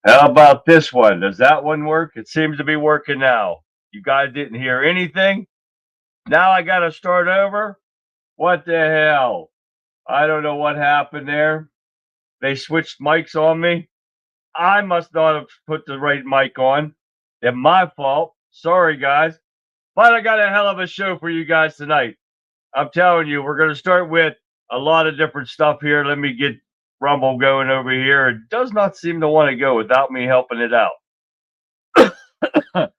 How about this one? Does that one work? It seems to be working now. You guys didn't hear anything. Now I got to start over. What the hell? I don't know what happened there. They switched mics on me. I must not have put the right mic on. It's my fault. Sorry, guys. But I got a hell of a show for you guys tonight. I'm telling you, we're going to start with a lot of different stuff here. Let me get Rumble going over here. It does not seem to want to go without me helping it out. But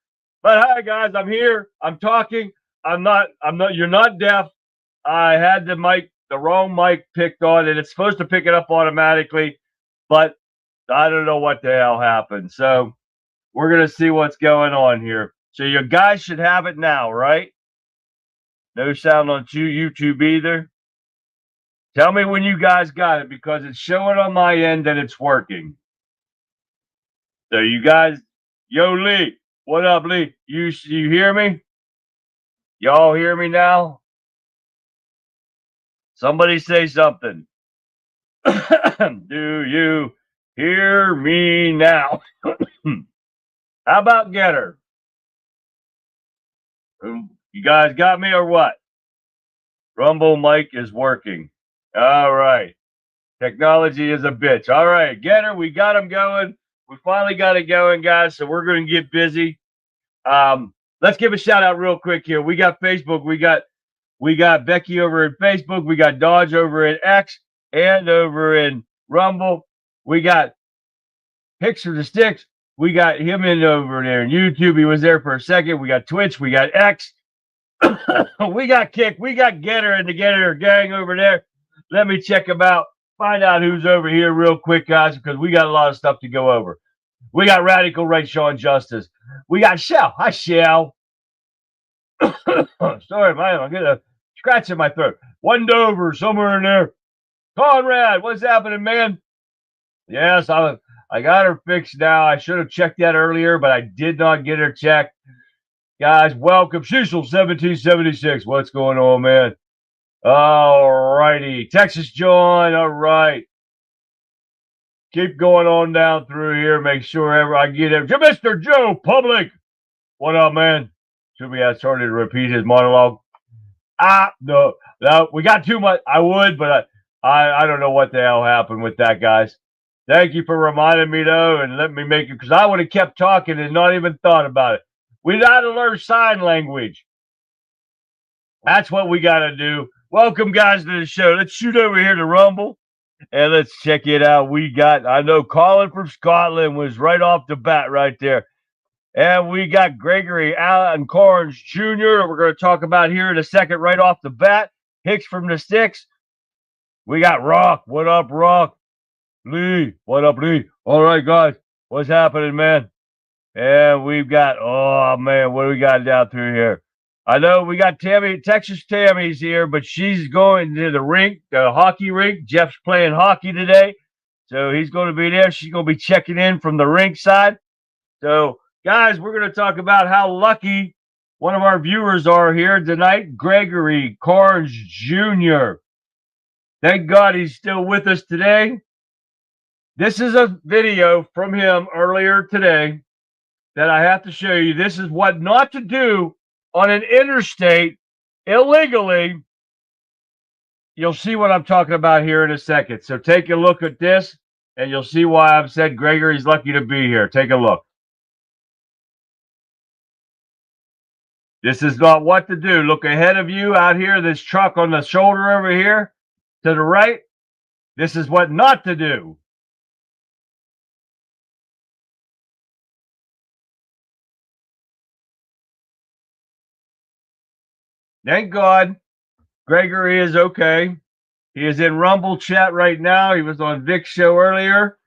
hi, guys. I'm here. I'm talking. You're not deaf. I had the wrong mic picked on, and it's supposed to pick it up automatically, but I don't know what the hell happened. So we're going to see what's going on here. So you guys should have it now, right? No sound on YouTube either. Tell me when you guys got it because it's showing on my end that it's working. So you guys, yo Lee, what up Lee? You hear me? Y'all hear me now? Somebody say something. Do you hear me now? How about Getter? You guys got me or what? Rumble mic is working. All right. Technology is a bitch. All right, Getter, we got him going. We finally got it going, guys. So we're going to get busy. Let's give a shout out real quick here. We got Facebook. We got Becky over at Facebook. We got Dodge over at X and over in Rumble. We got Hicks for the Sticks. We got him in over there in YouTube. He was there for a second. We got Twitch. We got X. We got Kick. We got Getter and the Getter gang over there. Let me check them out. Find out who's over here real quick, guys, because we got a lot of stuff to go over. We got Radical Right Sean Justice. We got Shell. Hi, Shell. Sorry, man. I'm getting a scratch in my throat. Wendover, somewhere in there. Conrad, what's happening, man? Yes, I got her fixed now. I should have checked that earlier, but I did not get her checked. Guys, welcome. Cecil 1776. What's going on, man? All righty. Texas John. All right. Keep going on down through here. Make sure I get it. Mr. Joe Public. What up, man? Should we have started to repeat his monologue? No. We got too much. I would, but I don't know what the hell happened with that, guys. Thank you for reminding me, though, and let me make it, because I would have kept talking and not even thought about it. We got to learn sign language. That's what we got to do. Welcome, guys, to the show. Let's shoot over here to Rumble, and let's check it out. I know Colin from Scotland was right off the bat right there. And we got Gregory Allen Corns Jr. that we're going to talk about here in a second right off the bat. Hicks from the Sticks. We got Rock. What up, Rock? Lee. What up, Lee? All right, guys. What's happening, man? And we've got, oh, man, what do we got down through here? I know we got Tammy, Texas Tammy's here, but she's going to the rink, the hockey rink. Jeff's playing hockey today, so he's going to be there. She's going to be checking in from the rink side. So, guys, we're going to talk about how lucky one of our viewers are here tonight, Gregory Carnes Jr. Thank God he's still with us today. This is a video from him earlier today that I have to show you. This is what not to do on an interstate illegally. You'll see what I'm talking about here in a second. So take a look at this, and you'll see why I've said Gregory's lucky to be here. Take a look. This is not what to do. Look ahead of you out here, this truck on the shoulder over here to the right. This is what not to do. Thank God Gregory is okay. He is in Rumble chat right now. He was on Vic's show earlier.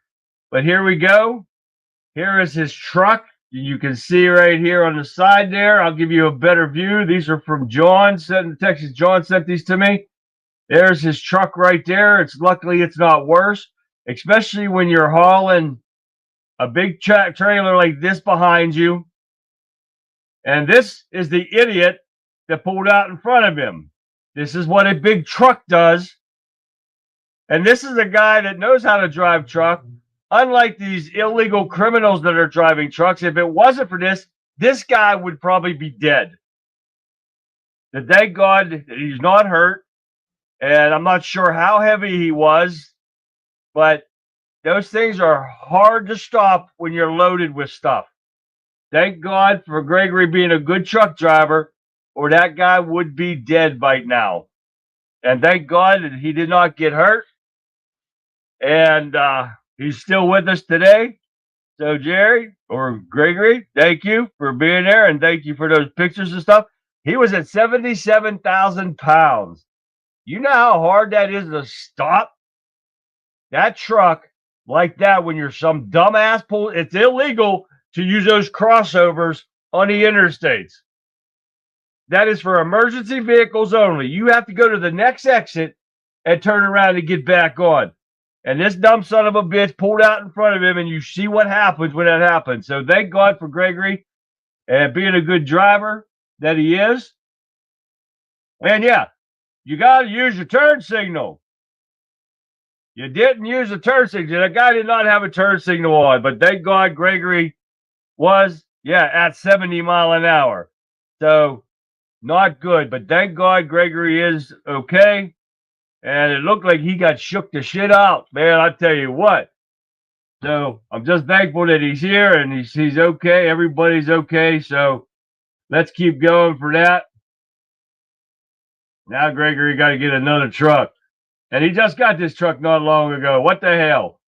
But here we go. Here is his truck. You can see right here on the side there. I'll give you a better view. These are from John, Texas. John sent these to me. There's his truck right there. Luckily it's not worse, especially when you're hauling a big trailer like this behind you. And this is the idiot that pulled out in front of him. This is what a big truck does. And this is a guy that knows how to drive truck. unlike these illegal criminals that are driving trucks, if it wasn't for this guy would probably be dead. And thank God that he's not hurt. And I'm not sure how heavy he was, but those things are hard to stop when you're loaded with stuff. Thank God for Gregory being a good truck driver, or that guy would be dead right now. And thank God that he did not get hurt. And he's still with us today. So, Jerry or Gregory, thank you for being there, and thank you for those pictures and stuff. He was at 77,000 pounds. You know how hard that is to stop that truck like that when you're some dumbass pull. It's illegal to use those crossovers on the interstates. That is for emergency vehicles only. You have to go to the next exit and turn around and get back on. And this dumb son of a bitch pulled out in front of him, and you see what happens when that happens. So thank God for Gregory and being a good driver that he is. And yeah, you got to use your turn signal. You didn't use a turn signal. That guy did not have a turn signal on, but thank God Gregory was, at 70 mile an hour. So not good, but thank God Gregory is okay. And it looked like he got shook the shit out, man. I tell you what. So I'm just thankful that he's here and he's okay. Everybody's okay. So let's keep going for that. Now Gregory got to get another truck. And he just got this truck not long ago. What the hell?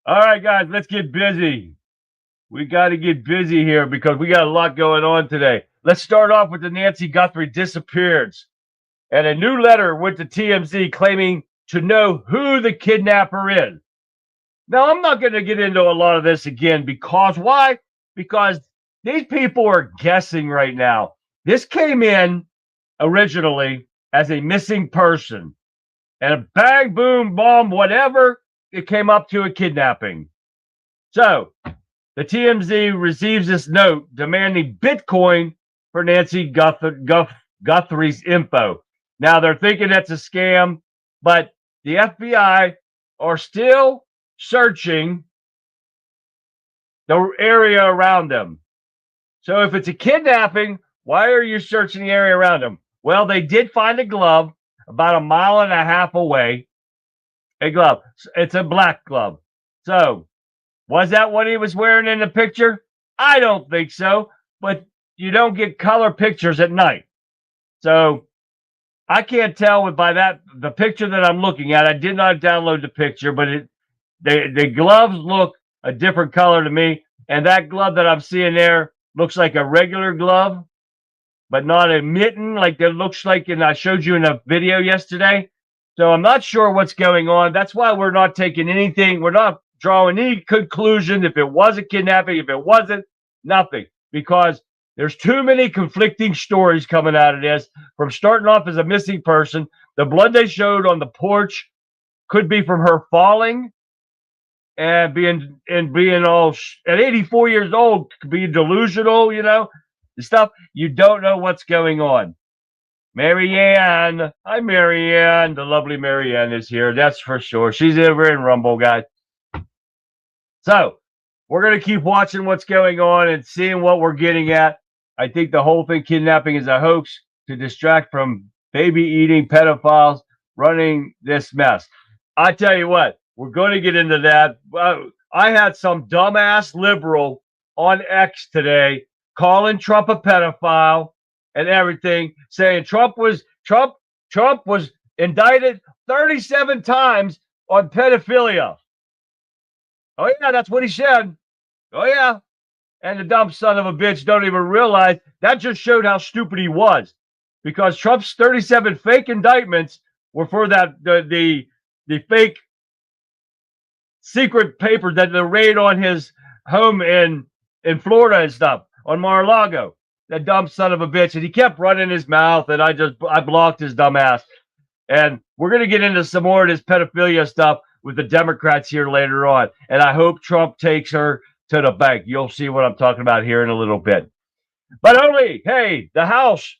All right, guys, let's get busy. We got to get busy here because we got a lot going on today. Let's start off with the Nancy Guthrie disappearance. And a new letter went to TMZ claiming to know who the kidnapper is. Now, I'm not going to get into a lot of this again because why? Because these people are guessing right now. This came in originally as a missing person. And a bang, boom, bomb, whatever, it came up to a kidnapping. So, the TMZ receives this note demanding Bitcoin for Nancy Guthrie's info. Now, they're thinking that's a scam, but the FBI are still searching the area around them. So if it's a kidnapping, why are you searching the area around them? Well, they did find a glove about 1.5 miles away. A glove. It's a black glove. So, was that what he was wearing in the picture? I don't think so, but you don't get color pictures at night. So, I can't tell by the picture that I'm looking at. I did not download the picture, but the gloves look a different color to me. And that glove that I'm seeing there looks like a regular glove, but not a mitten like it looks like. And I showed you in a video yesterday. So I'm not sure what's going on. That's why we're not taking anything. We're not drawing any conclusion if it was a kidnapping, if it wasn't, nothing. Because there's too many conflicting stories coming out of this. From starting off as a missing person, the blood they showed on the porch could be from her falling and being all at 84 years old, being delusional, the stuff. You don't know what's going on. Marianne, hi Marianne, the lovely Marianne is here. That's for sure. She's over in Rumble, guys. So we're gonna keep watching what's going on and seeing what we're getting at. I think the whole thing, kidnapping, is a hoax to distract from baby-eating pedophiles running this mess. I tell you what, we're going to get into that. I had some dumbass liberal on X today calling Trump a pedophile and everything, saying Trump was indicted 37 times on pedophilia. Oh yeah, that's what he said. Oh yeah. And the dumb son of a bitch don't even realize that just showed how stupid he was, because Trump's 37 fake indictments were for the fake secret papers that they raid on his home in Florida and stuff on Mar-a-Lago. That dumb son of a bitch, and he kept running his mouth, and I blocked his dumb ass. And we're gonna get into some more of this pedophilia stuff with the Democrats here later on, and I hope Trump takes her to the bank. You'll see what I'm talking about here in a little bit. But the House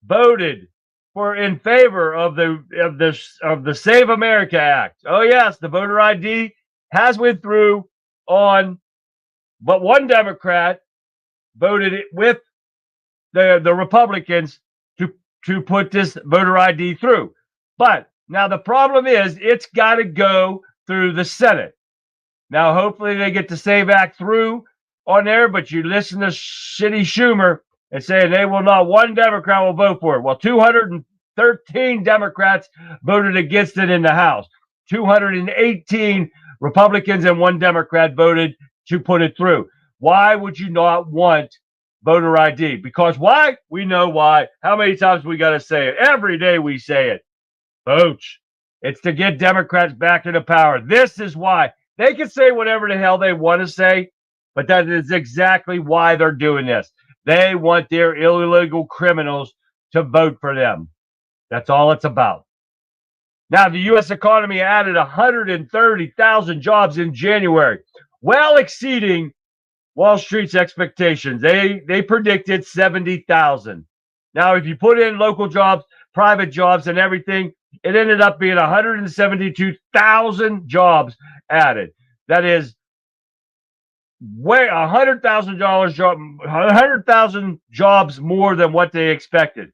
voted in favor of the Save America Act. Oh yes, the voter ID has went through on, but one Democrat voted it with the Republicans to put this voter ID through. But now the problem is it's got to go through the Senate. Now, hopefully they get the SAVE Act through on there, but you listen to shitty Schumer and saying they will not, one Democrat will vote for it. Well, 213 Democrats voted against it in the House. 218 Republicans and one Democrat voted to put it through. Why would you not want voter ID? Because why? We know why. How many times we got to say it? Every day we say it. Votes. It's to get Democrats back into power. This is why. They can say whatever the hell they want to say, but that is exactly why they're doing this. They want their illegal criminals to vote for them. That's all it's about. Now, the U.S. economy added 130,000 jobs in January, well exceeding Wall Street's expectations. They predicted 70,000. Now, if you put in local jobs, private jobs, and everything, it ended up being 172,000 jobs added. That is way 100,000 jobs more than what they expected.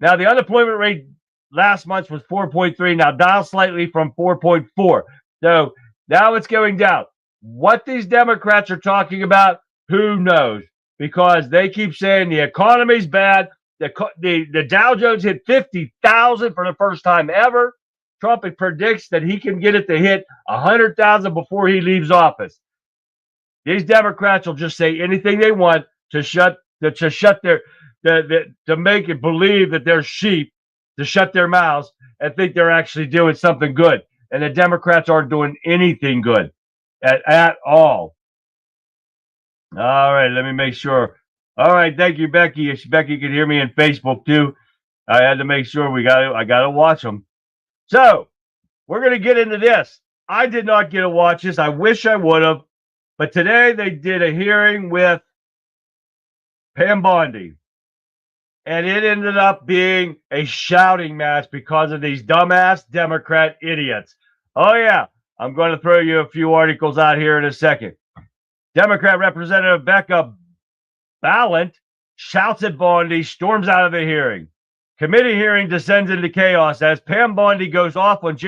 Now, the unemployment rate last month was 4.3, now down slightly from 4.4. So now it's going down. What these Democrats are talking about, who knows? Because they keep saying the economy's bad. The Dow Jones hit 50,000 for the first time ever. Trump predicts that he can get it to hit 100,000 before he leaves office. These Democrats will just say anything they want to to make it believe that they're sheep, to shut their mouths and think they're actually doing something good. And the Democrats aren't doing anything good at all. All right, let me make sure. All right, thank you, Becky. If Becky can hear me in Facebook too, I had to make sure I got to watch them. So we're going to get into this. I did not get to watch this. I wish I would have. But today they did a hearing with Pam Bondi. And it ended up being a shouting match because of these dumbass Democrat idiots. Oh, yeah. I'm going to throw you a few articles out here in a second. Democrat Representative Becca Balint shouts at Bondi, storms out of the hearing. Committee hearing descends into chaos as Pam Bondi goes off on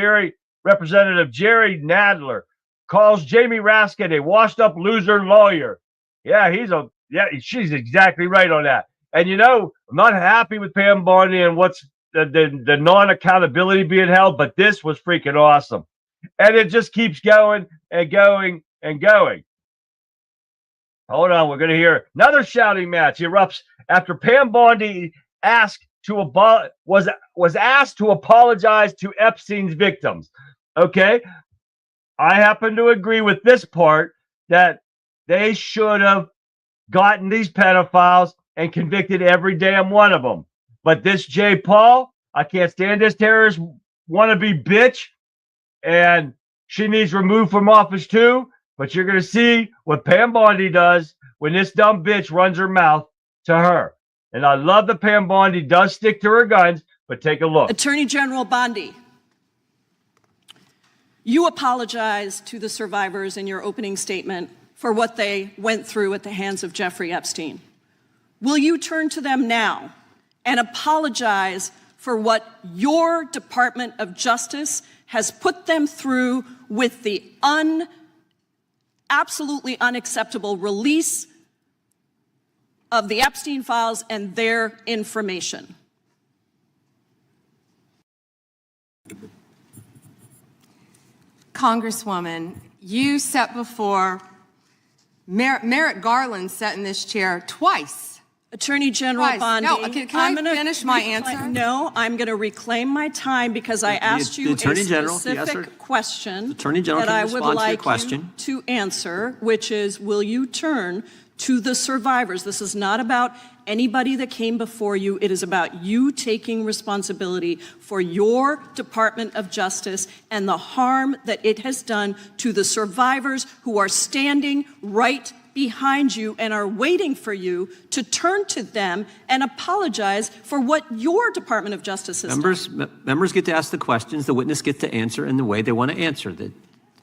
Representative Jerry Nadler, calls Jamie Raskin a washed-up loser lawyer. Yeah, she's exactly right on that. And you know, I'm not happy with Pam Bondi and what's the non-accountability being held, but this was freaking awesome. And it just keeps going and going and going. Hold on, we're going to hear another shouting match erupts after Pam Bondi was asked to apologize to Epstein's victims. Okay, I happen to agree with this part that they should have gotten these pedophiles and convicted every damn one of them. But this Jay Paul, I can't stand this terrorist wannabe bitch, and she needs removed from office too. But you're going to see what Pam Bondi does when this dumb bitch runs her mouth to her. And I love that Pam Bondi does stick to her guns, but take a look. Attorney General Bondi, you apologized to the survivors in your opening statement for what they went through at the hands of Jeffrey Epstein. Will you turn to them now and apologize for what your Department of Justice has put them through with the absolutely unacceptable release of the Epstein files and their information? Congresswoman, you sat before Merrick Garland sat in this chair twice. Attorney General Bondi, No, can I finish my answer? No, I'm going to reclaim my time because I asked you a specific question that I would like you to answer, which is, will you turn to the survivors? This is not about anybody that came before you. It is about you taking responsibility for your Department of Justice and the harm that it has done to the survivors who are standing right behind you and are waiting for you to turn to them and apologize for what your Department of Justice has done. Members get to ask the questions, the witness gets to answer in the way they want to answer.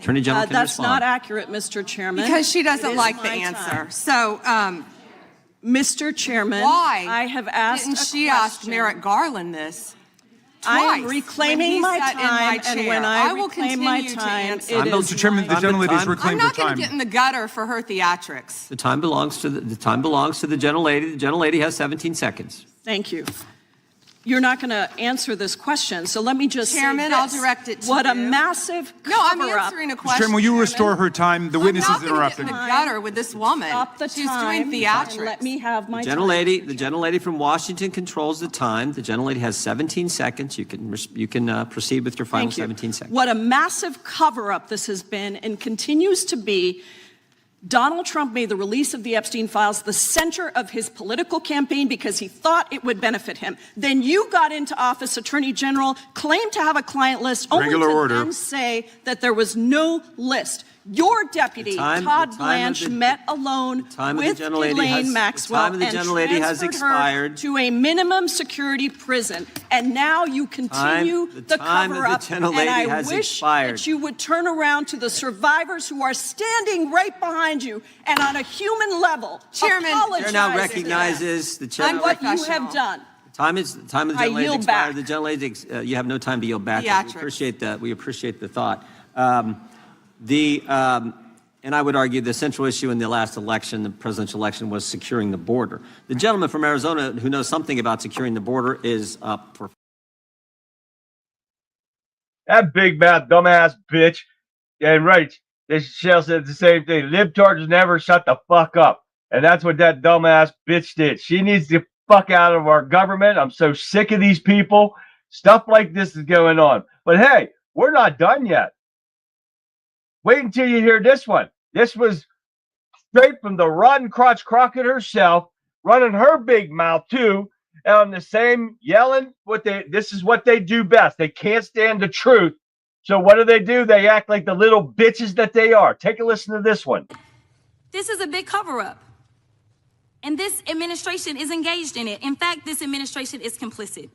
Attorney General can That's respond. not accurate, Mr. Chairman. Because she doesn't It is like the my answer. time. So, Mr. Chairman, why I have asked didn't a she ask question. Merrick Garland this? I am twice reclaiming when my he sat in time, my and chair? when I will reclaim my continue to time, answer. it is Mr. Chairman, the my gentlelady's time. reclaimed I'm her not going time. to get in the gutter for her theatrics. The time belongs to the gentlelady. The gentlelady has 17 seconds. Thank you. You're not going to answer this question, so let me just Chairman, say this. I'll direct it to What a you. massive No, I'm cover-up. answering a Mr. question. Chairman, will you restore her time? The witness I'm is not going to get in interrupting. the gutter with this woman. Stop the She's time doing and theatrics. let me have my time. The gentlelady from Washington controls the time. The gentlelady has 17 seconds. You can proceed with your final Thank you. 17 seconds. What a massive cover-up this has been and continues to be. Donald Trump made the release of the Epstein files the center of his political campaign because he thought it would benefit him. Then you got into office, Attorney General, claimed to have a client list, only Regular to order. then say that there was no list. Your deputy, Todd Blanche, met alone with Ghislaine Maxwell and transferred her to a minimum security prison. And now you continue the cover-up. And I wish that you would turn around to the survivors who are standing right behind you and on a human level, Chairman, apologize The chair now to them recognizes the chair. on what you have done. The time of the I gentlelady yield expired. back. The gentlelady, you have no time to yield back. Theatrics. We appreciate the thought. And I would argue the central issue in the last election, the presidential election, was securing the border. The gentleman from Arizona who knows something about securing the border is up for. That big mouth dumbass bitch. And right, Shell said the same thing. Libtards never shut the fuck up. And that's what that dumbass bitch did. She needs to fuck out of our government. I'm so sick of these people. Stuff like this is going on. But hey, we're not done yet. Wait until you hear this one. This was straight from the rotten crotch Crockett herself, running her big mouth too, and on the same yelling. This is what they do best. They can't stand the truth. So what do? They act like the little bitches that they are. Take a listen to this one. This is a big cover-up. And this administration is engaged in it. In fact, this administration is complicit.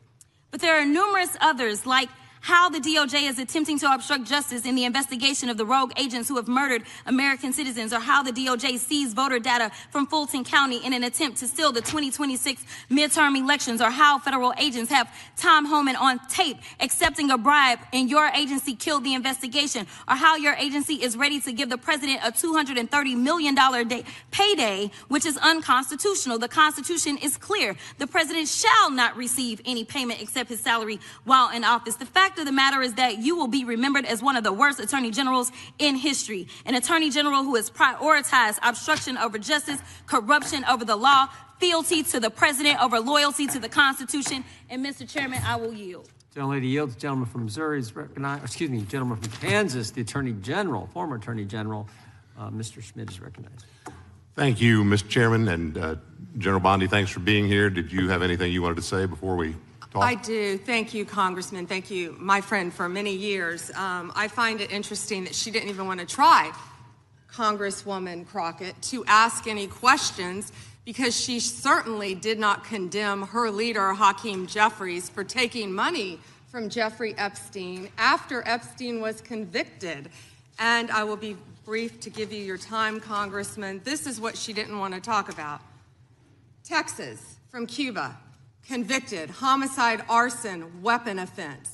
But there are numerous others, like how the DOJ is attempting to obstruct justice in the investigation of the rogue agents who have murdered American citizens, or how the DOJ seized voter data from Fulton County in an attempt to steal the 2026 midterm elections, or how federal agents have Tom Homan on tape accepting a bribe and your agency killed the investigation, or how your agency is ready to give the president a $230 million payday, which is unconstitutional. The Constitution is clear. The president shall not receive any payment except his salary while in office. The fact of the matter is that you will be remembered as one of the worst attorney generals in history. An attorney general who has prioritized obstruction over justice, corruption over the law, fealty to the president over loyalty to the Constitution. And Mr. Chairman, I will yield. Gentlelady yields. The gentleman from Missouri is recognized. Excuse me, gentleman from Kansas, the Attorney General, former Attorney General, Mr. Schmidt is recognized. Thank you, Mr. Chairman, and General Bondi, thanks for being here. Did you have anything you wanted to say before we talk? I do. Thank you, Congressman. Thank you, my friend, for many years. I find it interesting that she didn't even want to try, Congresswoman Crockett, to ask any questions, because she certainly did not condemn her leader, Hakeem Jeffries, for taking money from Jeffrey Epstein after Epstein was convicted. And I will be brief to give you your time, Congressman. This is what she didn't want to talk about. Texas, from Cuba, convicted, homicide, arson, weapon offense.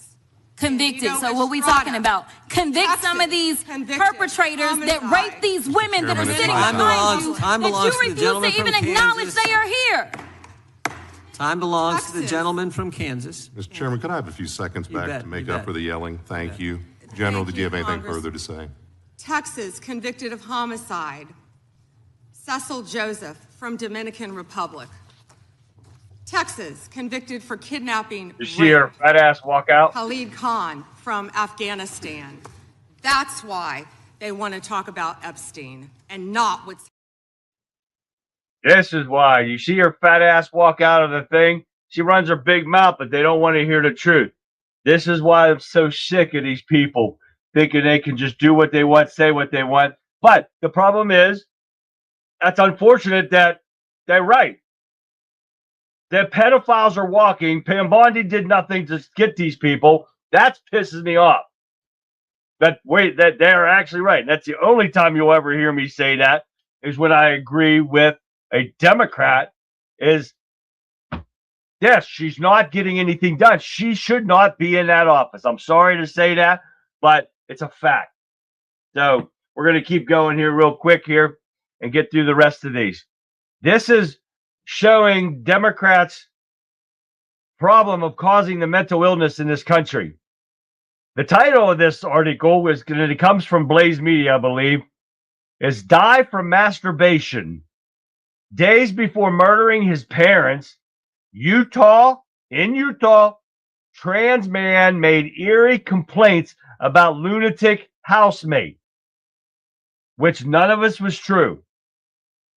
Convicted. So what we talking about? Convict Texas, some of these perpetrators that homicide. rape these women that are Chairman, sitting time behind you, time that belongs you to the refuse gentleman to even from acknowledge Kansas. they are here. Time belongs to the Texas. gentleman from Kansas. Mr. Chairman, could I have a few seconds You back bet, to make you up bet. for the yelling? Thank you. General, did you have anything Congress. further to say? Texas, convicted of homicide. Cecil Joseph, from Dominican Republic. Texas, convicted for kidnapping. You see her fat ass walk out? Khalid Khan, from Afghanistan. That's why they want to talk about Epstein and not what's. This is why. You see her fat ass walk out of the thing? She runs her big mouth, but they don't want to hear the truth. This is why I'm so sick of these people thinking they can just do what they want, say what they want. But the problem is, that's unfortunate that they're right. The pedophiles are walking. Pam Bondi did nothing to get these people. That pisses me off. that they're actually right. And that's the only time you'll ever hear me say that is when I agree with a Democrat is, yes, she's not getting anything done. She should not be in that office. I'm sorry to say that, but it's a fact. So we're going to keep going here real quick here and get through the rest of these. This is showing Democrats' problem of causing the mental illness in this country. The title of this article is, and it comes from Blaze Media, I believe, is Die from Masturbation. Days before murdering his parents, in Utah, trans man made eerie complaints about lunatic housemate, which none of us was true.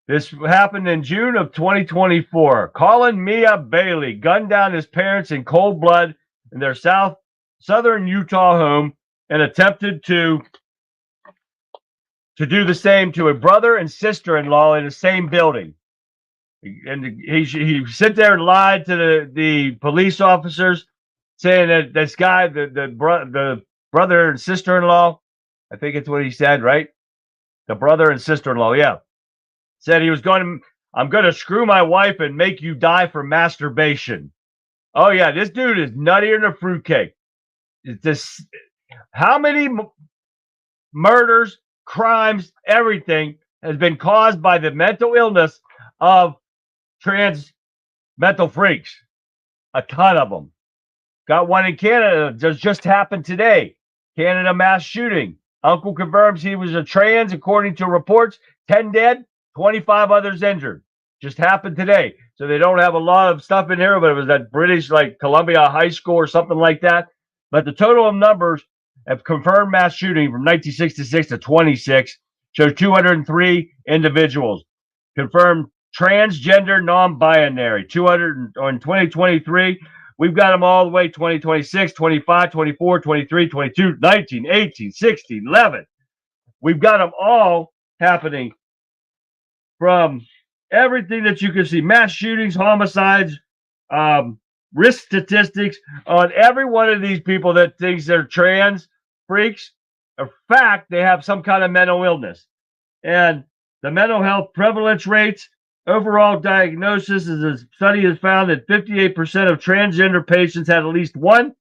This happened in June of 2024. Colin Mia Bailey gunned down his parents in cold blood in their southern Utah home and attempted to do the same to a brother and sister-in-law in the same building. And he sit there and lied to the police officers, saying that this guy, the brother and sister-in-law, I think it's what he said, right? The brother and sister-in-law, yeah. Said he was I'm going to screw my wife and make you die for masturbation. Oh, yeah, this dude is nuttier than a fruitcake. How many murders, crimes, everything has been caused by the mental illness of trans mental freaks? A ton of them. Got one in Canada that just happened today. Canada mass shooting. Uncle confirms he was a trans, according to reports. 10 dead, 25 others injured. Just happened today. So they don't have a lot of stuff in here, but it was at British, like Columbia High School or something like that. But the total of numbers of confirmed mass shooting from 1966 to 26 shows 203 individuals. Confirmed transgender, non-binary. 200 in 2023. We've got them all the way 2026, 25, 24, 23, 22, 19, 18, 16, 11. We've got them all happening from everything that you can see. Mass shootings, homicides, risk statistics on every one of these people that thinks they're trans freaks. In fact, they have some kind of mental illness. And the mental health prevalence rates, overall diagnosis, is a study has found that 58% of transgender patients had at least one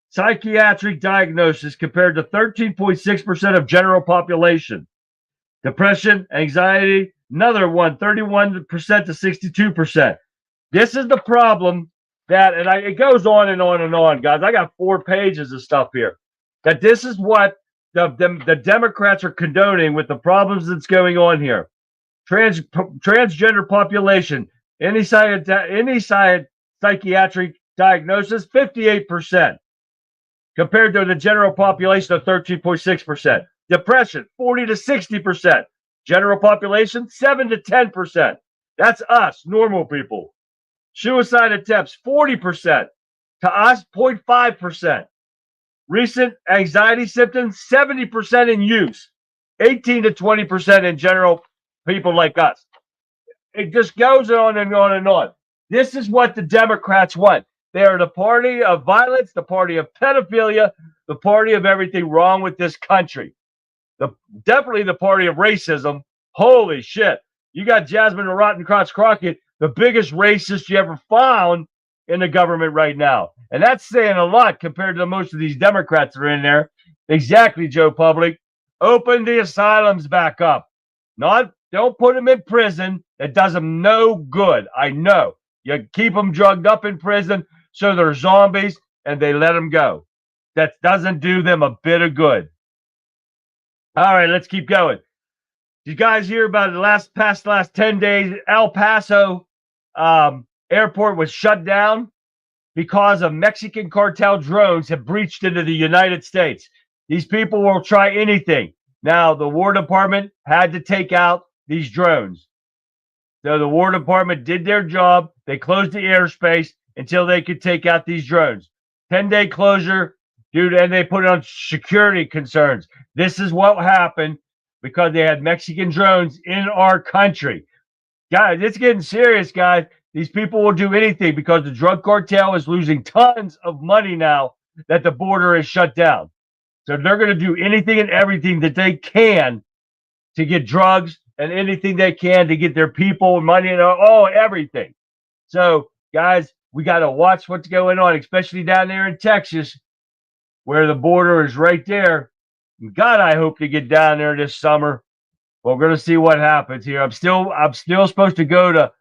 psychiatric diagnosis compared to 13.6% of general population. Depression, anxiety, another one, 31% to 62%. This is the problem that, and it goes on and on and on, guys. I got 4 pages of stuff here. That this is what the Democrats are condoning with the problems that's going on here. Transgender population, any psychiatric diagnosis, 58%, compared to the general population of 13.6%. Depression, 40 to 60%. General population, 7 to 10%. That's us, normal people. Suicide attempts, 40%. To us, 0.5%. Recent anxiety symptoms, 70% in use. 18 to 20% in general people like us. It just goes on and on and on. This is what the Democrats want. They are the party of violence, the party of pedophilia, the party of everything wrong with this country. Definitely the party of racism. Holy shit. You got Jasmine Rottencrotch Crockett, the biggest racist you ever found in the government right now. And that's saying a lot compared to most of these Democrats that are in there. Exactly, Joe Public. Open the asylums back up. Don't put them in prison. It does them no good. I know. You keep them drugged up in prison so they're zombies and they let them go. That doesn't do them a bit of good. All right, let's keep going. Did you guys hear about the last 10 days? El Paso airport was shut down because of Mexican cartel drones have breached into the United States. These people will try anything. Now, the War Department had to take out these drones. So the War Department did their job. They closed the airspace until they could take out these drones. 10-day closure, dude, and they put it on security concerns. This is what happened because they had Mexican drones in our country. Guys, it's getting serious, guys. These people will do anything because the drug cartel is losing tons of money now that the border is shut down. So they're going to do anything and everything that they can to get drugs and anything they can to get their people money and everything. So, guys, we got to watch what's going on, especially down there in Texas, where the border is right there. God, I hope to get down there this summer. We're going to see what happens here. I'm still supposed to go to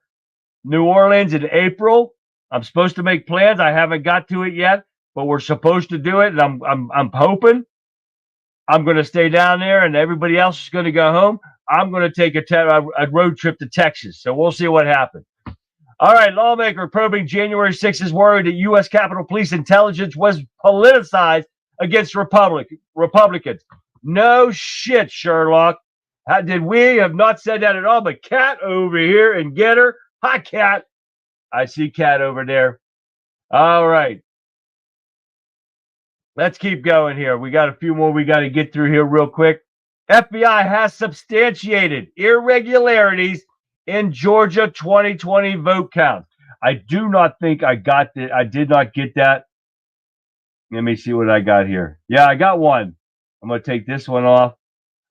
New Orleans in April. I'm supposed to make plans. I haven't got to it yet, but we're supposed to do it, and I'm hoping I'm going to stay down there, and everybody else is going to go home. I'm going to take a road trip to Texas, so we'll see what happens. All right, lawmaker probing January 6th is worried that U.S. Capitol Police intelligence was politicized against Republicans. No shit, Sherlock. Did we have not said that at all? But Kat over here and get her. Hi, Kat. I see Kat over there. All right. Let's keep going here. We got a few more we got to get through here real quick. FBI has substantiated irregularities in Georgia 2020 vote count. I do not think I got that. I did not get that. Let me see what I got here. Yeah, I got one. I'm going to take this one off.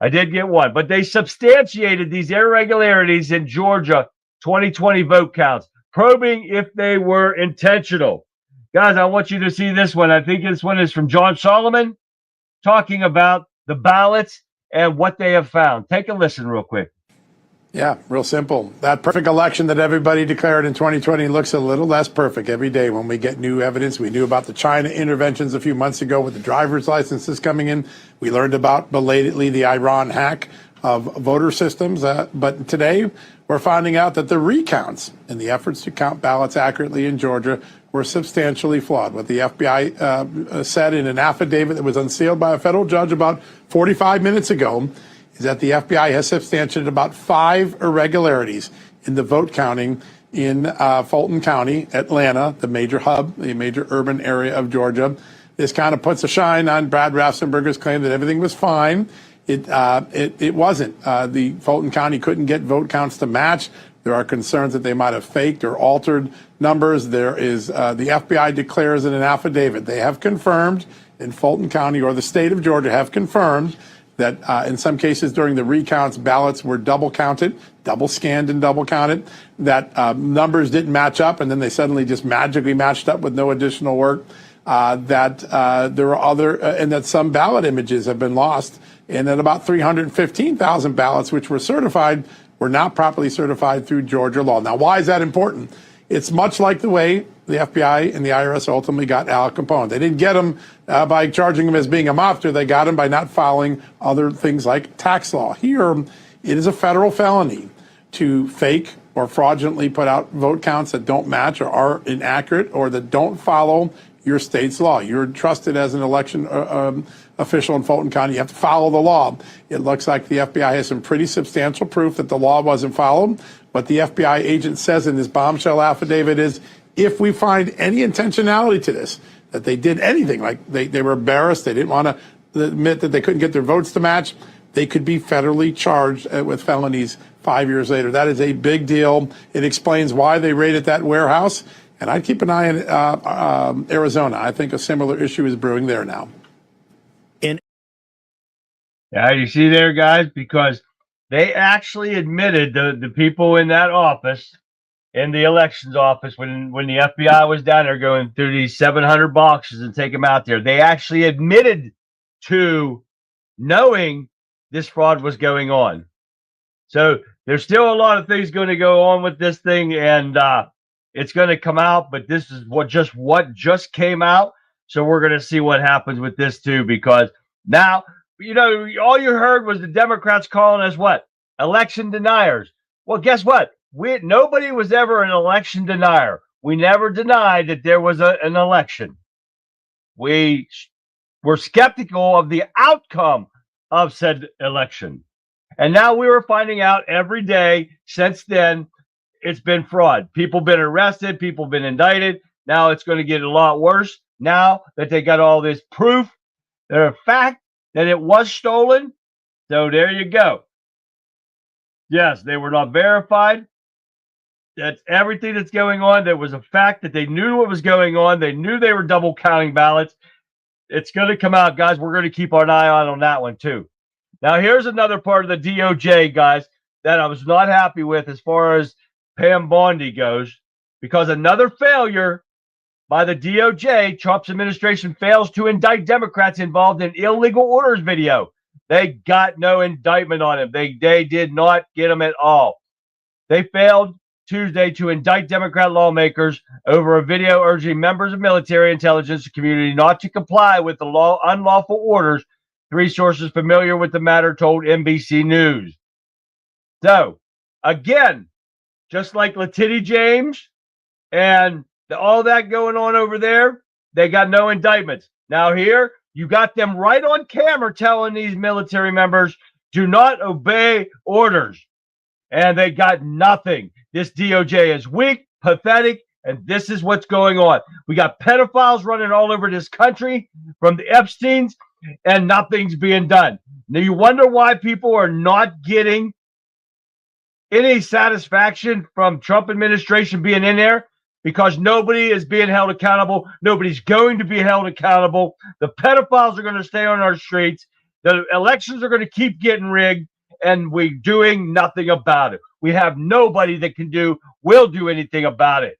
I did get one, but they substantiated these irregularities in Georgia 2020 vote counts, probing if they were intentional. Guys, I want you to see this one. I think this one is from John Solomon, talking about the ballots and what they have found. Take a listen real quick. Yeah, real simple. That perfect election that everybody declared in 2020 looks a little less perfect every day when we get new evidence. We knew about the China interventions a few months ago with the driver's licenses coming in. We learned about belatedly the Iran hack of voter systems. But today we're finding out that the recounts in the efforts to count ballots accurately in Georgia were substantially flawed. What the FBI said in an affidavit that was unsealed by a federal judge about 45 minutes ago is that the FBI has substantiated about 5 irregularities in the vote counting in Fulton County, Atlanta, the major hub, the major urban area of Georgia. This kind of puts a shine on Brad Raffensperger's claim that everything was fine. It wasn't. The Fulton County couldn't get vote counts to match. There are concerns that they might have faked or altered numbers. There is the FBI declares in an affidavit they have confirmed in Fulton County, or the state of Georgia have confirmed that in some cases during the recounts, ballots were double counted, double scanned and double counted, that numbers didn't match up, and then they suddenly just magically matched up with no additional work, that there are other, and that some ballot images have been lost, and that about 315,000 ballots, which were certified, were not properly certified through Georgia law. Now, why is that important? It's much like the way the FBI and the IRS ultimately got Al Capone. They didn't get him by charging him as being a mobster. They got him by not following other things like tax law. Here, it is a federal felony to fake or fraudulently put out vote counts that don't match or are inaccurate or that don't follow your state's law. You're trusted as an election official in Fulton County. You have to follow the law. It looks like the FBI has some pretty substantial proof that the law wasn't followed. What the FBI agent says in this bombshell affidavit is, if we find any intentionality to this, that they did anything, like they were embarrassed, they didn't want to admit that they couldn't get their votes to match, they could be federally charged with felonies 5 years later. That is a big deal. It explains why they raided that warehouse. And I'd keep an eye on Arizona. I think a similar issue is brewing there now. Yeah, you see there, guys, because they actually admitted, the people in that office, in the elections office, when the FBI was down there going through these 700 boxes and take them out there, they actually admitted to knowing this fraud was going on. So there's still a lot of things going to go on with this thing, and it's going to come out, but this is what just came out. So we're going to see what happens with this too, because now, you know, all you heard was the Democrats calling us what? Election deniers. Well, guess what? Nobody was ever an election denier. We never denied that there was an election. We were skeptical of the outcome of said election. And now we were finding out every day since then, it's been fraud. People been arrested. People been indicted. Now it's going to get a lot worse now that they got all this proof. There's a fact that it was stolen. So there you go. Yes, they were not verified. That's everything that's going on. There was a fact that they knew what was going on. They knew they were double counting ballots. it's going to come out, guys. We're going to keep our eye on that one too. Now, here's another part of the DOJ, guys, that I was not happy with as far as Pam Bondi goes, because another failure by the DOJ, Trump's administration fails to indict Democrats involved in illegal orders video. They got no indictment on him. They did not get him at all. They failed Tuesday to indict Democrat lawmakers over a video urging members of military intelligence community not to comply with the unlawful orders. 3 sources familiar with the matter told NBC News. So, again, just like Letitia James and all that going on over there, they got no indictments. Now here, you got them right on camera telling these military members, do not obey orders. And they got nothing. This DOJ is weak, pathetic, and this is what's going on. We got pedophiles running all over this country from the Epsteins, and nothing's being done. Now you wonder why people are not getting any satisfaction from Trump administration being in there, because nobody is being held accountable. Nobody's going to be held accountable. The pedophiles are going to stay on our streets. The elections are going to keep getting rigged, and we're doing nothing about it. We have nobody that will do anything about it.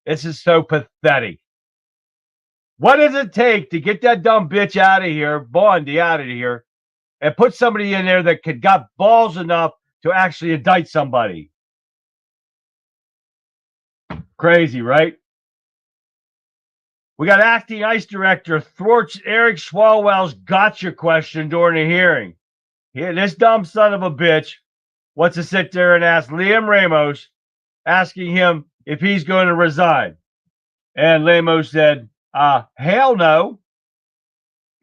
This is so pathetic. What does it take to get that dumb bitch out of here, Bondi out of here, and put somebody in there that got balls enough to actually indict somebody? Crazy, right? We got acting ICE director thwarts Eric Swalwell's gotcha question during a hearing. This dumb son of a bitch wants to sit there and ask Liam Ramos, asking him if he's going to resign. And Ramos said, hell no,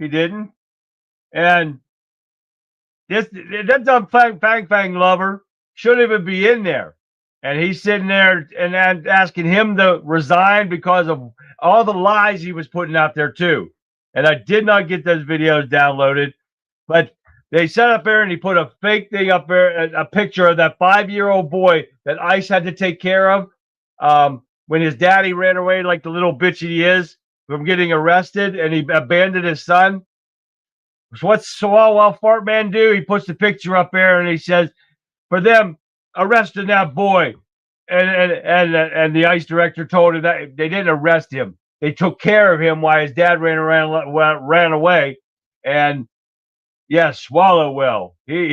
he didn't. And that dumb Fang lover shouldn't even be in there. And he's sitting there and asking him to resign because of all the lies he was putting out there too. And I did not get those videos downloaded, but they set up there and he put a fake thing up there, a picture of that 5-year-old boy that ICE had to take care of when his daddy ran away like the little bitch he is from getting arrested, and he abandoned his son. So what's Swalwell Fart Man do? He puts the picture up there and he says, for them arresting that boy, and the ICE director told him that they didn't arrest him. They took care of him while his dad ran away. And yes, Swalwell. He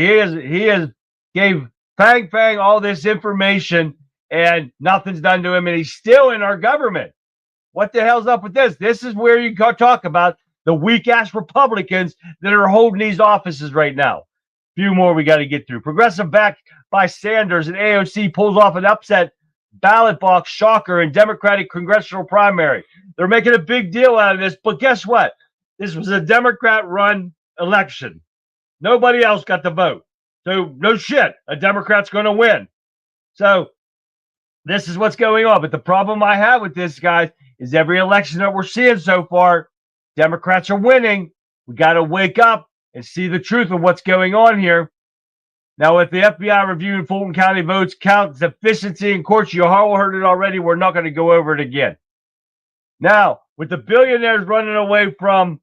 gave Fang all this information, and nothing's done to him, and he's still in our government. What the hell's up with this? This is where you talk about the weak-ass Republicans that are holding these offices right now. Few more we got to get through. Progressive backed by Sanders and AOC pulls off an upset ballot box shocker in Democratic congressional primary. They're making a big deal out of this, but guess what? This was a Democrat-run election. Nobody else got the vote. So no shit, a Democrat's going to win. So this is what's going on. But the problem I have with this, guys, is every election that we're seeing so far, Democrats are winning. We got to wake up and see the truth of what's going on here. Now, with the FBI reviewing Fulton County votes count deficiency in courts, you all heard it already. We're not going to go over it again. Now, with the billionaires running away from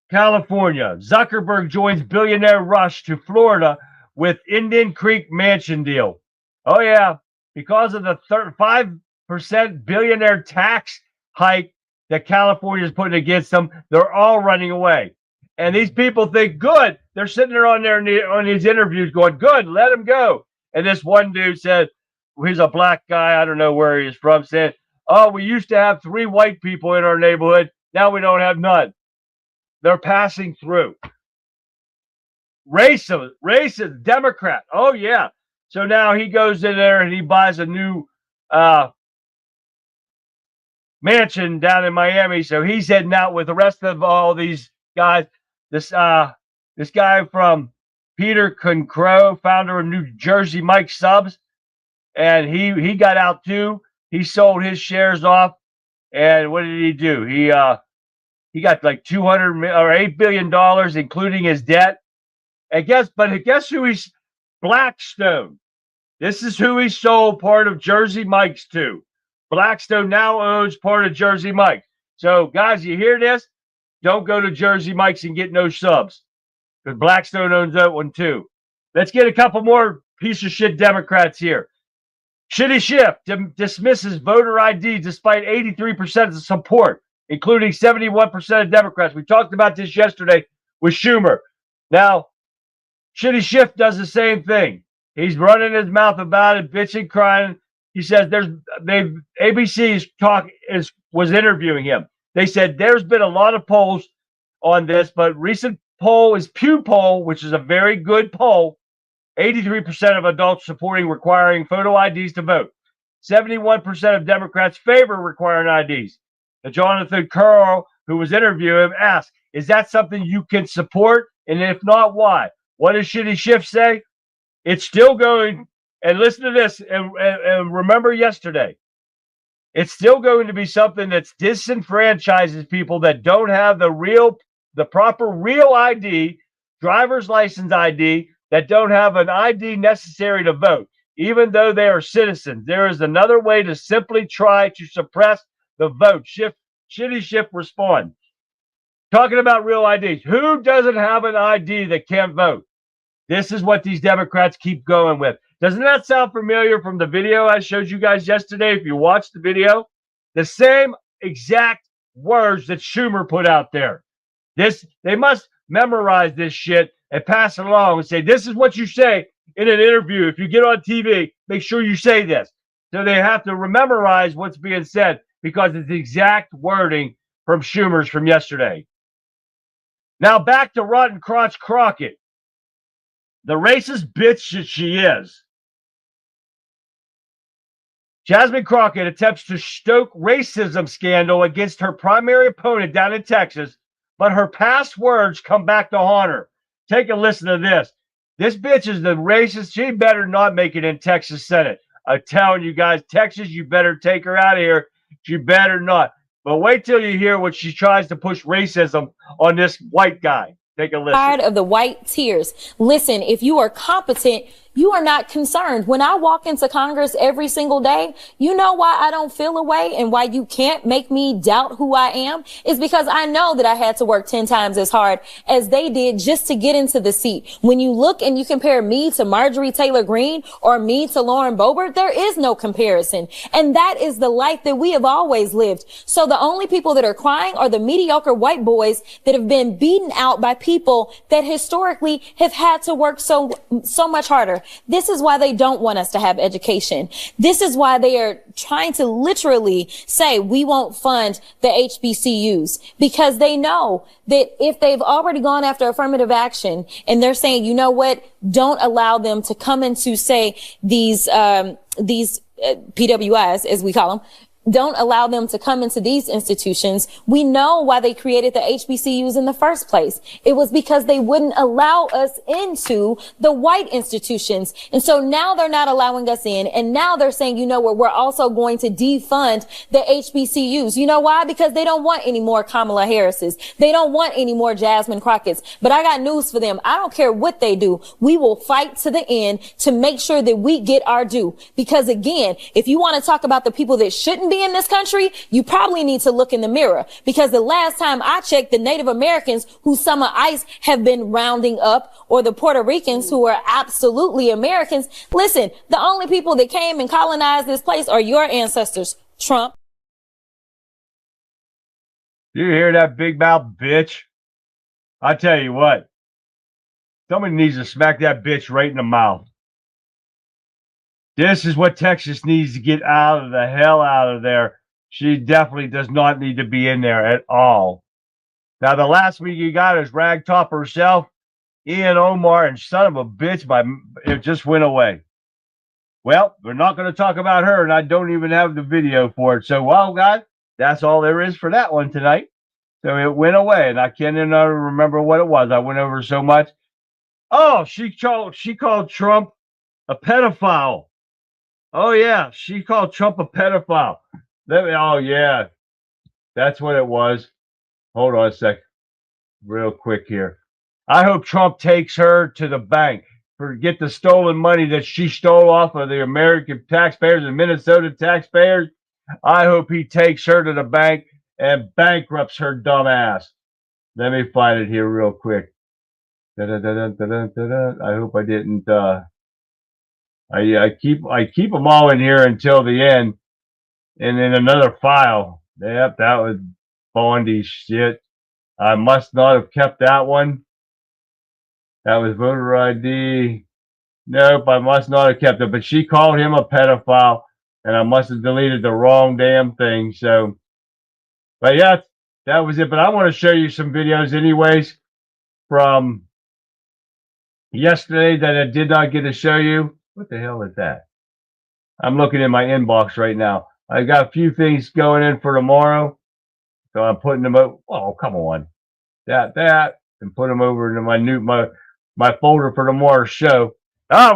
California, Zuckerberg joins billionaire rush to Florida with Indian Creek mansion deal. Oh, yeah, because of the 5% billionaire tax hike that California is putting against them, they're all running away. And these people think, good. They're sitting there on these interviews going, good, let him go. And this one dude said, he's a black guy, I don't know where he's from, said, oh, we used to have 3 white people in our neighborhood. Now we don't have none. They're passing through. Racist, Democrat. Oh, yeah. So now he goes in there and he buys a new mansion down in Miami. So he's heading out with the rest of all these guys. This guy from Peter Concrow, founder of New Jersey Mike Subs, and he got out too. He sold his shares off, and what did he do? He got like $8 billion, including his debt. Guess who he's Blackstone. This is who he sold part of Jersey Mike's to. Blackstone now owns part of Jersey Mike's. So, guys, you hear this? Don't go to Jersey Mike's and get no subs, because Blackstone owns that one too. Let's get a couple more piece of shit Democrats here. Shitty Schiff dismisses voter ID despite 83% of support, including 71% of Democrats. We talked about this yesterday with Schumer. Now, Shitty Schiff does the same thing. He's running his mouth about it, bitching, crying. He says ABC was interviewing him. They said there's been a lot of polls on this, but recent poll is Pew poll, which is a very good poll. 83% of adults supporting requiring photo IDs to vote. 71% of Democrats favor requiring IDs. And Jonathan Curl, who was interviewing him, asked, is that something you can support? And if not, why? What does Shitty Schiff say? It's still going, and listen to this, and remember yesterday, it's still going to be something that disenfranchises people that don't have the proper real ID, driver's license ID, that don't have an ID necessary to vote, even though they are citizens. There is another way to simply try to suppress the vote. Shitty Schiff respond. Talking about real IDs. Who doesn't have an ID that can't vote? This is what these Democrats keep going with. Doesn't that sound familiar from the video I showed you guys yesterday? If you watched the video, the same exact words that Schumer put out there. They must memorize this shit and pass it along and say, this is what you say in an interview. If you get on TV, make sure you say this. So they have to memorize what's being said because it's the exact wording from Schumer's from yesterday. Now back to Rotten Crotch Crockett. The racist bitch that she is. Jasmine Crockett attempts to stoke racism scandal against her primary opponent down in Texas, but her past words come back to haunt her. Take a listen to this. This bitch is the racist. She better not make it in Texas Senate. I'm telling you guys, Texas, you better take her out of here. She better not. But wait till you hear what she tries to push racism on this white guy. Take a listen. Tired of the white tears. Listen, if you are competent, you are not concerned. When I walk into Congress every single day, you know why I don't feel away and why you can't make me doubt who I am is because I know that I had to work 10 times as hard as they did just to get into the seat. When you look and you compare me to Marjorie Taylor Greene or me to Lauren Boebert, there is no comparison. And that is the life that we have always lived. So the only people that are crying are the mediocre white boys that have been beaten out by people that historically have had to work so much harder. This is why they don't want us to have education. This is why they are trying to literally say we won't fund the HBCUs, because they know that if they've already gone after affirmative action and they're saying, you know what, don't allow them to come into, say, these PWIs, as we call them, don't allow them to come into these institutions. We know why they created the HBCUs in the first place. It was because they wouldn't allow us into the white institutions. And so now they're not allowing us in. And now they're saying, you know what, we're also going to defund the HBCUs. You know why? Because they don't want any more Kamala Harrises. They don't want any more Jasmine Crockett's. But I got news for them. I don't care what they do. We will fight to the end to make sure that we get our due. Because again, if you want to talk about the people that shouldn't be in this country, you probably need to look in the mirror, because the last time I checked, the Native Americans who Summer ICE have been rounding up, or the Puerto Ricans who are absolutely Americans, listen, the only people that came and colonized this place are your ancestors, Trump. You hear that big mouth bitch? I tell you what, somebody needs to smack that bitch right in the mouth. This is what Texas needs to get out of the hell out of there. She definitely does not need to be in there at all. Now, the last week you got is Ragtop herself, Ian Omar, and son of a bitch, it just went away. Well, we're not going to talk about her, and I don't even have the video for it. So, well, guys, that's all there is for that one tonight. So it went away, and I can't even remember what it was. I went over so much. Oh, she called Trump a pedophile. Oh, yeah, she called Trump a pedophile. Oh, yeah, that's what it was. Hold on a sec, real quick here. I hope Trump takes her to the bank. Forget the stolen money that she stole off of the American taxpayers and Minnesota taxpayers. I hope he takes her to the bank and bankrupts her dumb ass. Let me find it here real quick. I hope I didn't. I keep them all in here until the end, and then another file. Yep, that was Bondi shit. I must not have kept that one. That was voter ID. Nope, I must not have kept it. But she called him a pedophile, and I must have deleted the wrong damn thing. So, but yeah, that was it. But I want to show you some videos anyways from yesterday that I did not get to show you. What the hell is that? I'm looking in my inbox right now. I got a few things going in for tomorrow. So I'm putting them up. Oh, come on. That, and put them over into my folder for tomorrow's show.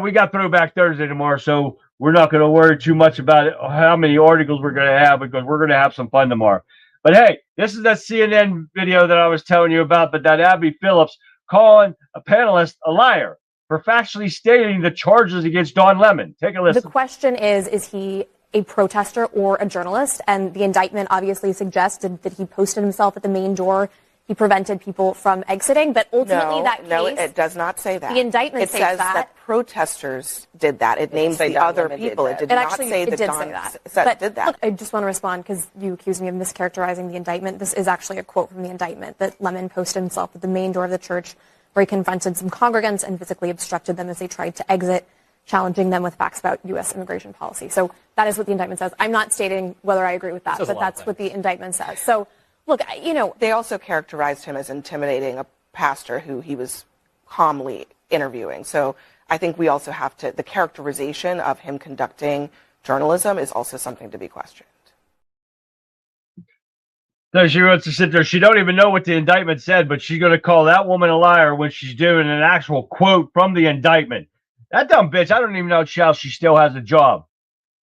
We got Throwback Thursday tomorrow, so we're not going to worry too much about it, how many articles we're going to have, because we're going to have some fun tomorrow. But hey, this is that CNN video that I was telling you about, but that Abby Phillips calling a panelist a liar for factually stating the charges against Don Lemon. Take a listen. The question is he a protester or a journalist? And the indictment obviously suggested that he posted himself at the main door. He prevented people from exiting, but ultimately No, it does not say that. The indictment says that protesters did that. It names the other people. It did not say that Don did that. Look, I just want to respond because you accused me of mischaracterizing the indictment. This is actually a quote from the indictment that Lemon posted himself at the main door of the church where he confronted some congregants and physically obstructed them as they tried to exit, challenging them with facts about U.S. immigration policy. So that is what the indictment says. I'm not stating whether I agree with that, but that's what the indictment says. So, look, they also characterized him as intimidating a pastor who he was calmly interviewing. So I think we also have to, the characterization of him conducting journalism is also something to be questioned. So she wants to sit there. She don't even know what the indictment said, but she's going to call that woman a liar when she's doing an actual quote from the indictment. That dumb bitch, I don't even know how she still has a job.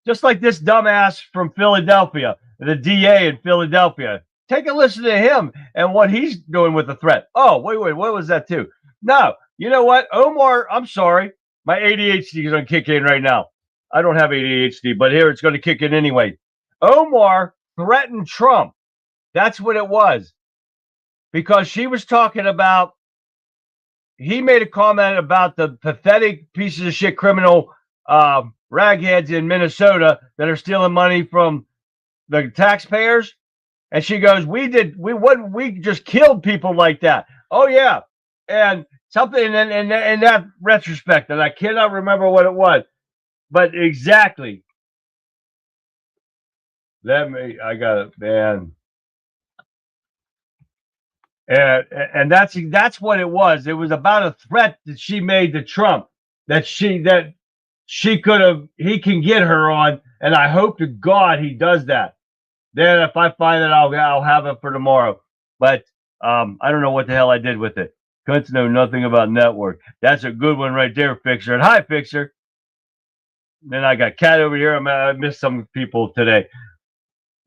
Just like this dumbass from Philadelphia, the DA in Philadelphia. Take a listen to him and what he's doing with the threat. Oh, wait, what was that too? No, you know what? Omar, I'm sorry. My ADHD is going to kick in right now. I don't have ADHD, but here it's going to kick in anyway. Omar threatened Trump. That's what it was. Because she was talking about, he made a comment about the pathetic pieces of shit criminal ragheads in Minnesota that are stealing money from the taxpayers. And she goes, we just killed people like that. Oh, yeah. And something in that retrospect, and I cannot remember what it was, but exactly. I got it, man. And that's what it was. It was about a threat that she made to Trump that he can get her on. And I hope to God he does that. Then if I find it, I'll have it for tomorrow. But I don't know what the hell I did with it. Cunts know nothing about network. That's a good one right there, Fixer. And hi, Fixer. Then I got Cat over here. I missed some people today.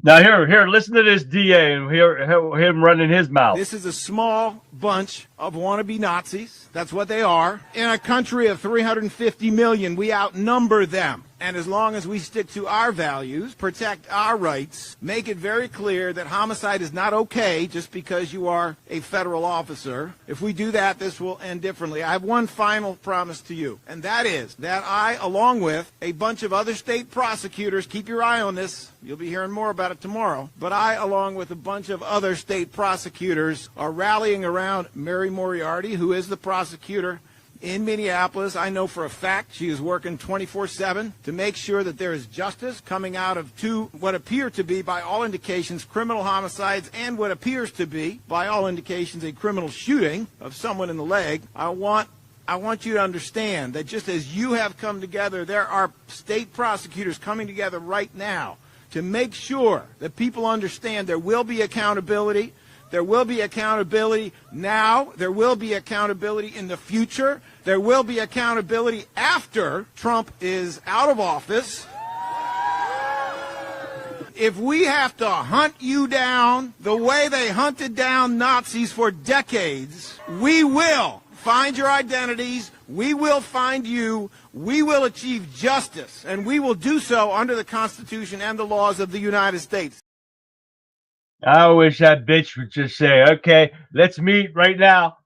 Now here, listen to this DA and hear him running his mouth. This is a small bunch of wannabe Nazis. That's what they are. In a country of 350 million, we outnumber them. And as long as we stick to our values, protect our rights, make it very clear that homicide is not okay just because you are a federal officer, if we do that, this will end differently. I have one final promise to you, and that is that I, along with a bunch of other state prosecutors, keep your eye on this, you'll be hearing more about it tomorrow, but I, along with a bunch of other state prosecutors, are rallying around Mary Moriarty, who is the prosecutor in Minneapolis. I know for a fact she is working 24/7 to make sure that there is justice coming out of what appear to be, by all indications, criminal homicides and what appears to be, by all indications, a criminal shooting of someone in the leg. I want you to understand that just as you have come together, there are state prosecutors coming together right now to make sure that people understand there will be accountability. There will be accountability now. There will be accountability in the future. There will be accountability after Trump is out of office. If we have to hunt you down the way they hunted down Nazis for decades, we will find your identities. We will find you. We will achieve justice. And we will do so under the Constitution and the laws of the United States. I wish that bitch would just say, okay, let's meet right now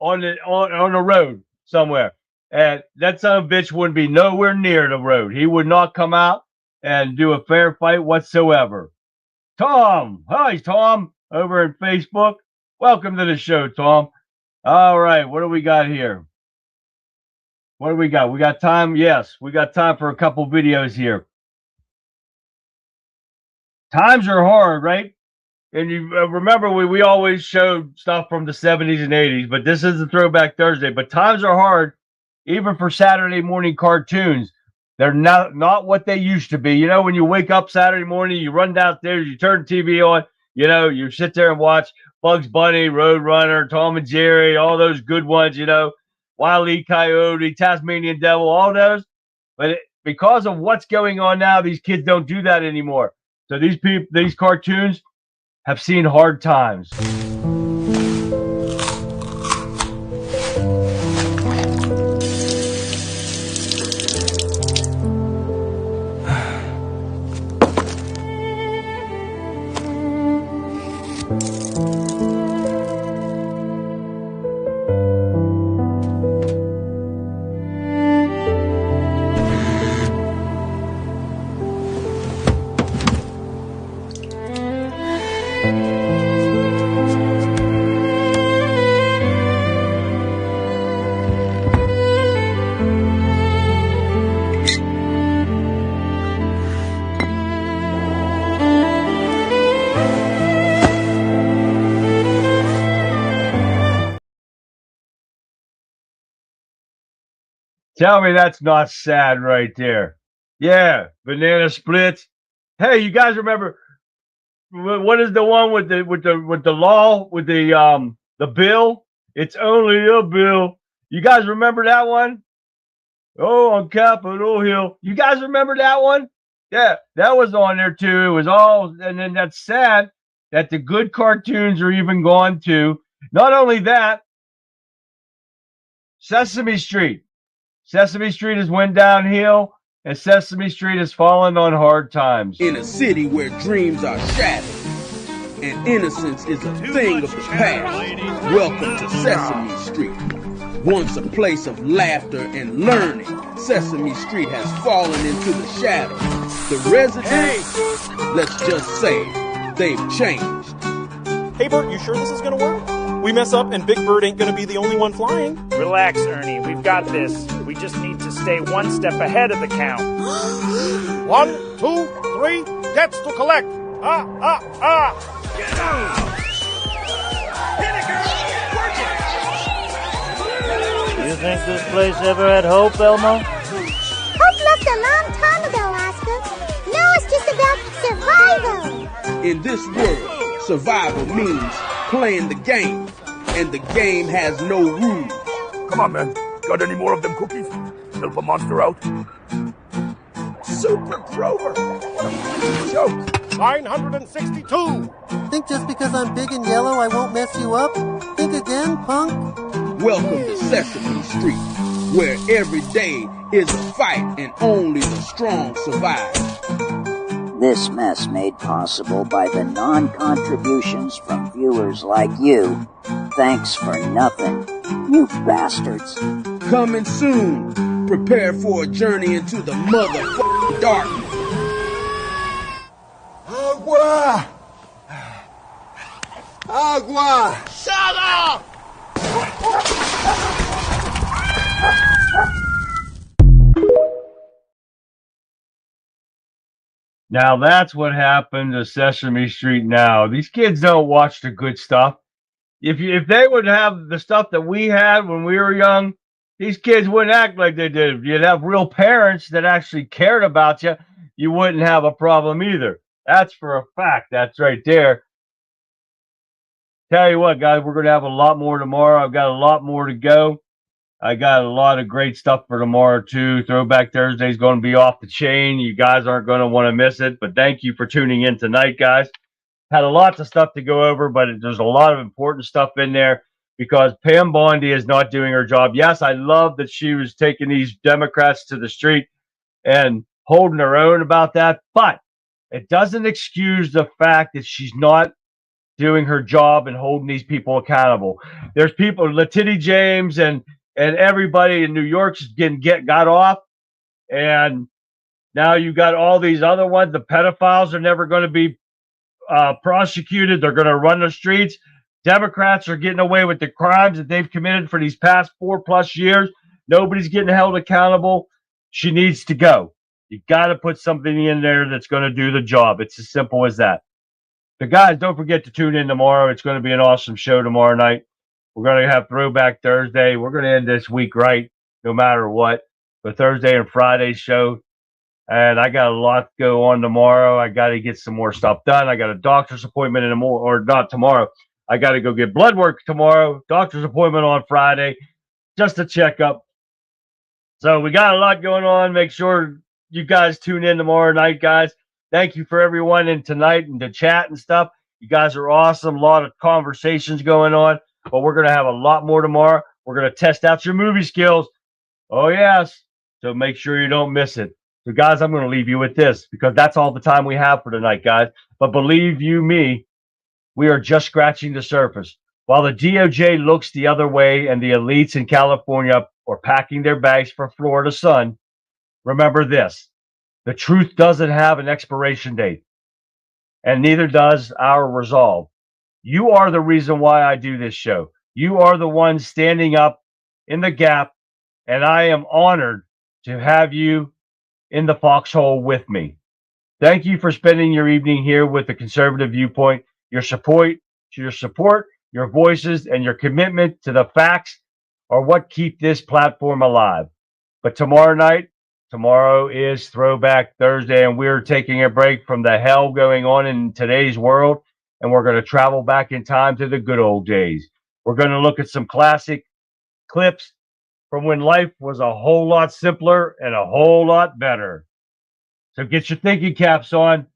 on the road somewhere. And that son of a bitch wouldn't be nowhere near the road. He would not come out and do a fair fight whatsoever. Tom, hi, Tom, over in Facebook. Welcome to the show, Tom. All right, what do we got here? What do we got? We got time? Yes, we got time for a couple videos here. Times are hard, right? And you remember we always showed stuff from the 70s and 80s, but this is a Throwback Thursday. But times are hard, even for Saturday morning cartoons. They're not what they used to be. You know, when you wake up Saturday morning, you run downstairs, you turn the TV on, you know, you sit there and watch Bugs Bunny, Roadrunner, Tom and Jerry, all those good ones, you know, Wile E. Coyote, Tasmanian Devil, all those. But because of what's going on now, these kids don't do that anymore. So these cartoons have seen hard times. Tell me that's not sad right there. Yeah, banana splits. Hey, you guys remember what is the one with the law with the bill? It's only a bill. You guys remember that one? Oh, on Capitol Hill. You guys remember that one? Yeah, that was on there too. It was all, and then that's sad that the good cartoons are even gone too. Not only that, Sesame Street. Sesame Street has went downhill, and Sesame Street has fallen on hard times. In a city where dreams are shattered and innocence is a thing of the past, welcome to Sesame Street. Once a place of laughter and learning, Sesame Street has fallen into the shadows. The residents, let's just say, they've changed. Hey Bert, you sure this is gonna work? We mess up and Big Bird ain't gonna be the only one flying. Relax, Ernie. We've got this. We just need to stay one step ahead of the count. 1, 2, 3, gets to collect. Get out! Hit it, girl! Work it! You think this place ever had hope, Elmo? Hope left a long time ago, Oscar. Now it's just about survival. In this world, survival means playing the game, and the game has no rules. Come on, man. Got any more of them cookies? Help a monster out. Super Grover! What a joke! 962! Think just because I'm big and yellow I won't mess you up? Think again, punk? Welcome to Sesame Street, where every day is a fight and only the strong survive. This mess made possible by the non-contributions from viewers like you. Thanks for nothing, you bastards. Coming soon. Prepare for a journey into the motherfucking darkness. Agua! Agua! Shut up! Now that's what happened to Sesame Street now. These kids don't watch the good stuff. If they would have the stuff that we had when we were young, these kids wouldn't act like they did. If you'd have real parents that actually cared about you, you wouldn't have a problem either. That's for a fact. That's right there. Tell you what, guys, we're going to have a lot more tomorrow. I've got a lot more to go. I got a lot of great stuff for tomorrow, too. Throwback Thursday is going to be off the chain. You guys aren't going to want to miss it. But thank you for tuning in tonight, guys. Had a lot of stuff to go over, but there's a lot of important stuff in there because Pam Bondi is not doing her job. Yes, I love that she was taking these Democrats to the street and holding her own about that, but it doesn't excuse the fact that she's not doing her job and holding these people accountable. There's people, Letitty James and everybody in New York's got off, and now you got all these other ones. The pedophiles are never going to be prosecuted. They're going to run the streets. Democrats are getting away with the crimes that they've committed for these past 4+ years. Nobody's getting held accountable. She needs to go. You got to put something in there that's going to do the job. It's as simple as that. So guys, don't forget to tune in tomorrow. It's going to be an awesome show tomorrow night. We're going to have Throwback Thursday. We're going to end this week right, no matter what. The Thursday and Friday show. And I got a lot to go on tomorrow. I got to get some more stuff done. I got a doctor's appointment or not tomorrow. I got to go get blood work tomorrow. Doctor's appointment on Friday. Just a checkup. So we got a lot going on. Make sure you guys tune in tomorrow night, guys. Thank you for everyone in tonight and the chat and stuff. You guys are awesome. A lot of conversations going on. But we're going to have a lot more tomorrow. We're going to test out your movie skills. Oh, yes. So make sure you don't miss it. So, guys, I'm going to leave you with this because that's all the time we have for tonight, guys. But believe you me, we are just scratching the surface. While the DOJ looks the other way and the elites in California are packing their bags for Florida sun, remember this. The truth doesn't have an expiration date, and neither does our resolve. You are the reason why I do this show. You are the ones standing up in the gap, and I am honored to have you in the foxhole with me. Thank you for spending your evening here with the Conservative Viewpoint. Your support, your voices, and your commitment to the facts are what keep this platform alive. But tomorrow is Throwback Thursday, and we're taking a break from the hell going on in today's world, and we're going to travel back in time to the good old days. We're going to look at some classic clips from when life was a whole lot simpler and a whole lot better. So get your thinking caps on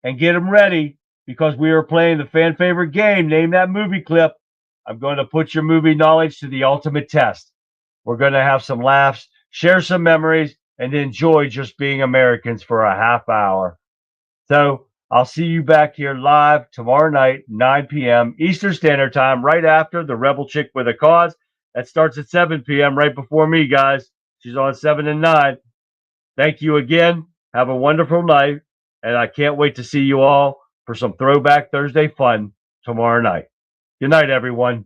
and get them ready because we are playing the fan favorite game. Name that movie clip. I'm going to put your movie knowledge to the ultimate test. We're going to have some laughs, share some memories, and enjoy just being Americans for a half hour. So I'll see you back here live tomorrow night, 9 p.m. Eastern Standard Time, right after the Rebel Chick with a Cause. That starts at 7 p.m. right before me, guys. She's on 7 and 9. Thank you again. Have a wonderful night. And I can't wait to see you all for some Throwback Thursday fun tomorrow night. Good night, everyone.